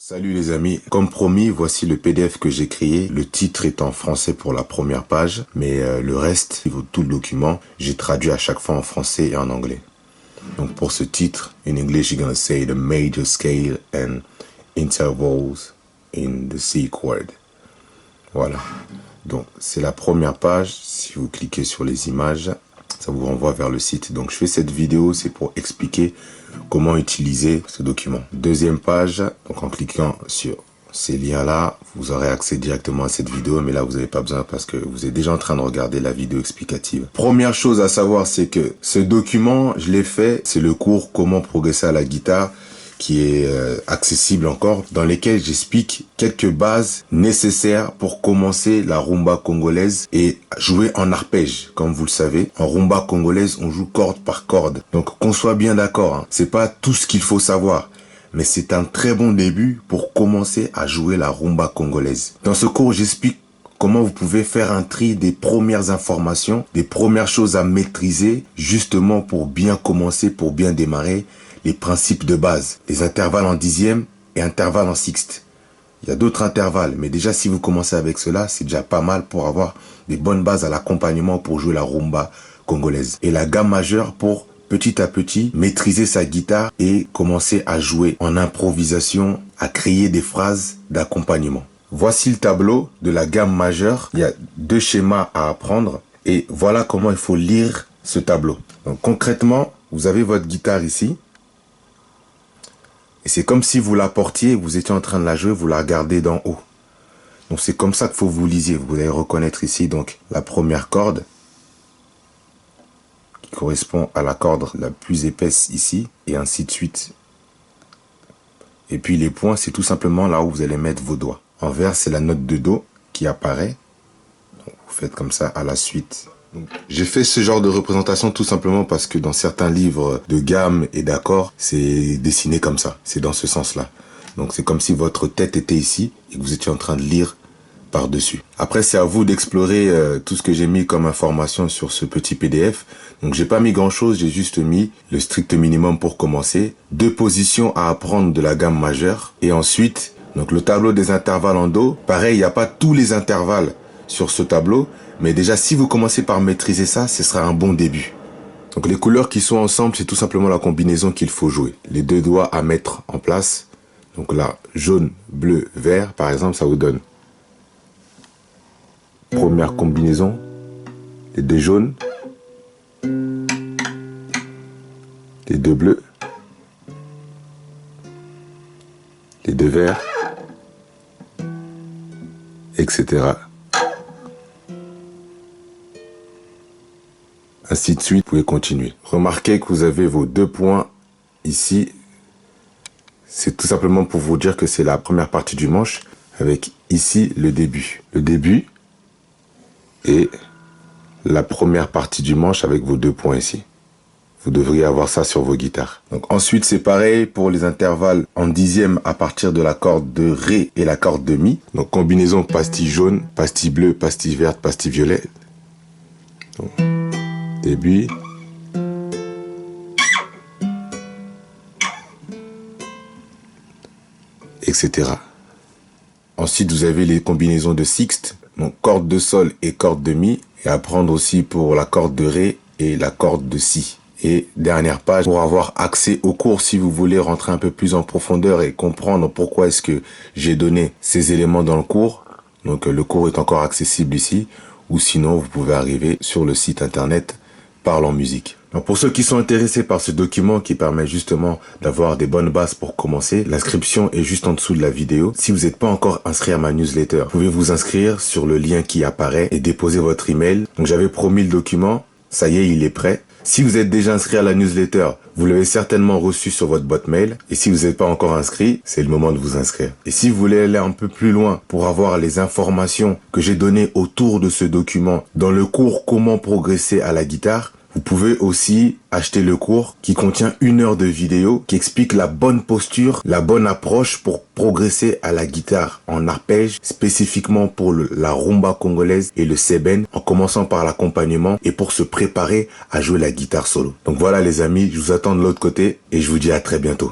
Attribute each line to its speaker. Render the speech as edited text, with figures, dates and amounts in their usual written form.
Speaker 1: Salut les amis, comme promis, voici le PDF que j'ai créé. Le titre est en français pour la première page, mais le reste, tout le document, j'ai traduit à chaque fois en français et en anglais. Donc pour ce titre, in English, you're gonna say the major scale and intervals in the C chord. Voilà. Donc c'est la première page. Si vous cliquez sur les images, ça vous renvoie vers le site. Donc je fais cette vidéo, c'est pour expliquer comment utiliser ce document. Deuxième page, donc en cliquant sur ces liens-là, vous aurez accès directement à cette vidéo, mais là vous n'avez pas besoin parce que vous êtes déjà en train de regarder la vidéo explicative. Première chose à savoir, c'est que ce document, je l'ai fait, c'est le cours Comment progresser à la guitare, qui est accessible encore, dans lesquels j'explique quelques bases nécessaires pour commencer la rumba congolaise et jouer en arpège. Comme vous le savez, en rumba congolaise, on joue corde par corde. Donc qu'on soit bien d'accord, hein, c'est pas tout ce qu'il faut savoir, mais c'est un très bon début pour commencer à jouer la rumba congolaise. Dans ce cours, j'explique comment vous pouvez faire un tri des premières informations, des premières choses à maîtriser, justement pour bien commencer, pour bien démarrer, les principes de base, les intervalles en dixième et intervalles en sixte. Il y a d'autres intervalles, mais déjà si vous commencez avec cela, c'est déjà pas mal pour avoir des bonnes bases à l'accompagnement pour jouer la rumba congolaise. Et la gamme majeure pour petit à petit maîtriser sa guitare et commencer à jouer en improvisation, à créer des phrases d'accompagnement. Voici le tableau de la gamme majeure. Il y a deux schémas à apprendre et voilà comment il faut lire ce tableau. Donc concrètement, vous avez votre guitare ici. Et c'est comme si vous la portiez, vous étiez en train de la jouer, vous la regardez d'en haut. Donc c'est comme ça qu'il faut que vous lisiez. Vous allez reconnaître ici donc la première corde qui correspond à la corde la plus épaisse ici et ainsi de suite. Et puis les points, c'est tout simplement là où vous allez mettre vos doigts. En vert, c'est la note de Do qui apparaît. Donc, vous faites comme ça à la suite. J'ai fait ce genre de représentation tout simplement parce que dans certains livres de gamme et d'accords, c'est dessiné comme ça. C'est dans ce sens-là. Donc c'est comme si votre tête était ici et que vous étiez en train de lire par-dessus. Après, c'est à vous d'explorer tout ce que j'ai mis comme information sur ce petit PDF. Donc j'ai pas mis grand-chose, j'ai juste mis le strict minimum pour commencer. 2 positions à apprendre de la gamme majeure. Et ensuite, donc le tableau des intervalles en Do. Pareil, il n'y a pas tous les intervalles sur ce tableau. Mais déjà, si vous commencez par maîtriser ça, ce sera un bon début. Donc les couleurs qui sont ensemble, c'est tout simplement la combinaison qu'il faut jouer. Les 2 doigts à mettre en place. Donc là, jaune, bleu, vert, par exemple, ça vous donne. Première combinaison, les 2 jaunes, les 2 bleus, les 2 verts, etc. Ainsi de suite, vous pouvez continuer. Remarquez que vous avez vos 2 points ici. C'est tout simplement pour vous dire que c'est la première partie du manche avec ici le début. Le début et la première partie du manche avec vos 2 points ici. Vous devriez avoir ça sur vos guitares. Donc ensuite, c'est pareil pour les intervalles en dixième à partir de la corde de Ré et la corde de Mi. Donc combinaison pastille jaune, pastille bleue, pastille verte, pastille violet. Donc, début, etc. Ensuite, vous avez les combinaisons de sixte, donc corde de sol et corde de mi, et à prendre aussi pour la corde de ré et la corde de si. Et dernière page, pour avoir accès au cours, si vous voulez rentrer un peu plus en profondeur et comprendre pourquoi est-ce que j'ai donné ces éléments dans le cours. Donc le cours est encore accessible ici, ou sinon vous pouvez arriver sur le site internet Parle en musique. Donc pour ceux qui sont intéressés par ce document qui permet justement d'avoir des bonnes bases pour commencer, l'inscription est juste en dessous de la vidéo. Si vous n'êtes pas encore inscrit à ma newsletter, vous pouvez vous inscrire sur le lien qui apparaît et déposer votre email. Donc j'avais promis le document, ça y est, il est prêt. Si vous êtes déjà inscrit à la newsletter, vous l'avez certainement reçu sur votre boîte mail. Et si vous n'êtes pas encore inscrit, c'est le moment de vous inscrire. Et si vous voulez aller un peu plus loin pour avoir les informations que j'ai données autour de ce document dans le cours Comment progresser à la guitare, vous pouvez aussi acheter le cours qui contient 1 heure de vidéo qui explique la bonne posture, la bonne approche pour progresser à la guitare en arpège, spécifiquement pour la rumba congolaise et le seben, en commençant par l'accompagnement et pour se préparer à jouer la guitare solo. Donc voilà les amis, je vous attends de l'autre côté et je vous dis à très bientôt.